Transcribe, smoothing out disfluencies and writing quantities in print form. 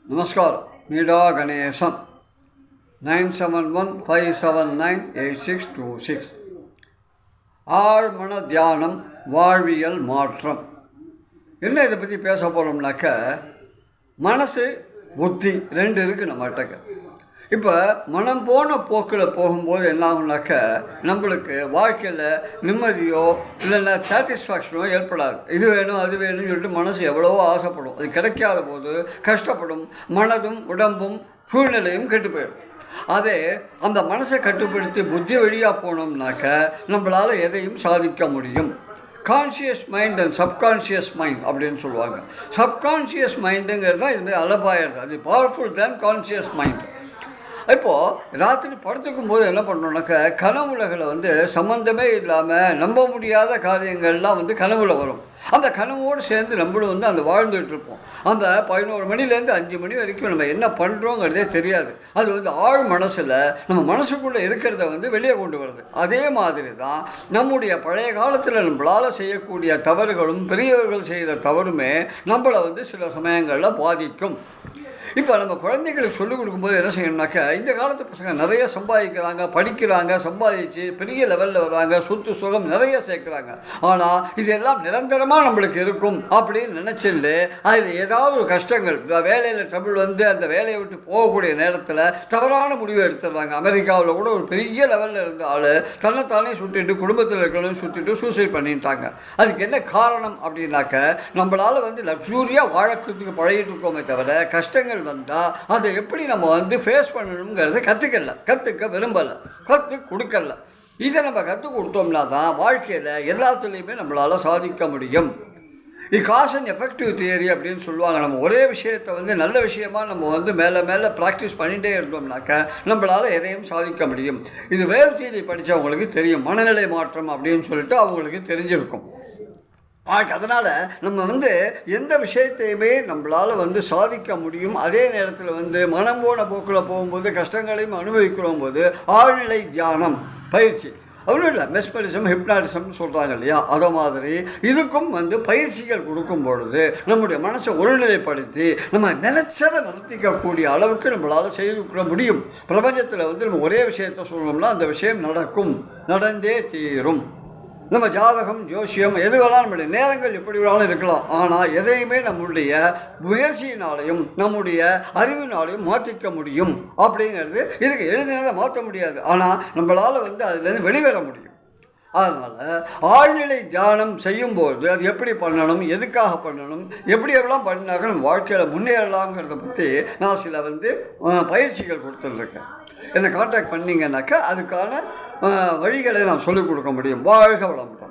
Namaskar, Nida Ganesan, 971-579-8626. ஆழ்மன தியானம் வாழ்வியல் மாற்றம். என்ன இதை பற்றி பேச போகிறோம்னாக்க, மனசு புத்தி ரெண்டு இருக்குது நம்மகிட்டக்க. இப்போ மனம் போன போக்கில் போகும்போது என்ன ஆகும்னாக்க, நம்மளுக்கு வாழ்க்கையில் நிம்மதியோ இல்லைன்னா சாட்டிஸ்ஃபேக்ஷனோ ஏற்படாது. இது வேணும் அது வேணும்னு சொல்லிட்டு மனசு எவ்வளவோ ஆசைப்படும். அது கிடைக்காத போது கஷ்டப்படும். மனதும் உடம்பும் சூழ்நிலையும் கெட்டு போயிடும். அதே அந்த மனசை கட்டுப்படுத்தி புத்தி வழியாக போனோம்னாக்க நம்மளால் எதையும் சாதிக்க முடியும். Conscious mind and subconscious mind அப்படின்னு சொல்லுவாங்க. சப்கான்ஷியஸ் மைண்டுங்கிறது தான் இதுமாதிரி அலபாயிருது. அது பவர்ஃபுல் தேன் கான்ஷியஸ் மைண்ட். இப்போது ராத்திரி படுத்துக்கும் போது என்ன பண்ணுறோம்னாக்க, கனவுலகளை சம்மந்தமே இல்லாமல் நம்ப முடியாத காரியங்கள்லாம் கனவுல வரும். அந்த கனவோடு சேர்ந்து நம்மளும் அந்த வாழ்ந்துகிட்டு இருப்போம். அந்த 11 மணிலேருந்து 5 மணி வரைக்கும் நம்ம என்ன பண்ணுறோங்கிறதே தெரியாது. அது ஆழ் மனசில் நம்ம மனசுக்குள்ளே இருக்கிறத வெளியே கொண்டு வருது. அதே மாதிரி தான் நம்முடைய பழைய காலத்தில் நம்மளால் செய்யக்கூடிய தவறுகளும் பெரியவர்கள் செய்த தவறுமே நம்மளை சில சமயங்களில் பாதிக்கும். இப்போ நம்ம குழந்தைகளுக்கு சொல்லிக் கொடுக்கும்போது என்ன செய்யணும்னாக்கா, இந்த காலத்து பசங்க நிறைய சம்பாதிக்கிறாங்க, படிக்கிறாங்க, சம்பாதிச்சு பெரிய லெவலில் வர்றாங்க, சொத்து சுகம் நிறைய சேர்க்குறாங்க. ஆனால் இதெல்லாம் நிரந்தரமாக நம்மளுக்கு இருக்கும் அப்படின்னு நினச்சிட்டு அதில் ஏதாவது ஒரு கஷ்டங்கள், வேலையில் ட்ரபிள் அந்த வேலையை விட்டு போகக்கூடிய நேரத்தில் தவறான முடிவை எடுத்துடுறாங்க. அமெரிக்காவில் கூட ஒரு பெரிய லெவலில் இருந்த ஆள் தன்னைத்தானே சுட்டிட்டு குடும்பத்தில் இருக்கிறவங்க சுற்றிட்டு சூசைட் பண்ணிட்டாங்க. அதுக்கு என்ன காரணம் அப்படின்னாக்க, நம்மளால் லக்ஸூரியாக வாழக்கிறதுக்கு பழகிட்டு இருக்கோமே தவிர கஷ்டங்கள் வந்தால் அதை எப்படி நம்ம ஃபேஸ் பண்ணணுங்கிறத கற்றுக்க விரும்பலை, கற்றுக் கொடுக்கல. இதை நம்ம கற்றுக் கொடுத்தோம்னா தான் வாழ்க்கையில் எல்லாத்துலேயுமே நம்மளால் சாதிக்க முடியும். காஸ் அண்ட் எஃபெக்டிவ் தியரி அப்படின்னு சொல்லுவாங்க. நம்ம ஒரே விஷயத்தை நல்ல விஷயமா நம்ம மேலே மேலே ப்ராக்டிஸ் பண்ணிகிட்டே இருந்தோம்னாக்க நம்மளால் எதையும் சாதிக்க முடியும். இது வேவ் தியரி படித்தவங்களுக்கு தெரியும். மனநிலை மாற்றம் அப்படின்னு சொல்லிட்டு அவங்களுக்கு தெரிஞ்சிருக்கும். அதனால் நம்ம எந்த விஷயத்தையுமே நம்மளால் சாதிக்க முடியும். அதே நேரத்தில் மனம் போன போக்கில் போகும்போது கஷ்டங்களையும் அனுபவிக்கிறோம் போது ஆழ்நிலை தியானம் பயிற்சி ஒன்றும் இல்லை, மெஸ்மரிசம் ஹிப்னாட்டிசம்னு சொல்கிறாங்க இல்லையா, அதை மாதிரி இதுக்கும் பயிற்சிகள் கொடுக்கும் பொழுது நம்முடைய மனசை ஒருநிலைப்படுத்தி நம்ம நினச்சதை நடத்திக்கக்கூடிய அளவுக்கு நம்மளால் செய்து முடியும். பிரபஞ்சத்தில் நம்ம ஒரே விஷயத்தை சொல்லணும்னா அந்த விஷயம் நடக்கும், நடந்தே தீரும். நம்ம ஜாதகம் ஜோசியம் எதுவெல்லாம் நம்முடைய நேரங்கள் எப்படி வேணாலும் இருக்கலாம். ஆனால் எதையுமே நம்முடைய முயற்சியினாலையும் நம்முடைய அறிவினாலையும் மாற்றிக்க முடியும் அப்படிங்கிறது இதுக்கு எழுதினதை மாற்ற முடியாது. ஆனால் நம்மளால் அதுலேருந்து வெளிவர முடியும். அதனால் ஆழ்நிலை தியானம் செய்யும்போது அது எப்படி பண்ணணும், எதுக்காக பண்ணணும், எப்படியெல்லாம் பண்ணினாக்க நம்ம வாழ்க்கையில் முன்னேறலாம்ங்கிறத பற்றி நான் சில பயிற்சிகள் கொடுத்துருக்கேன். என்னை கான்டாக்ட் பண்ணிங்கன்னாக்கா அதுக்கான வழிகளை நான் சொல்லிக் கொடுக்க முடியும். வாழ்க வளமுடன்.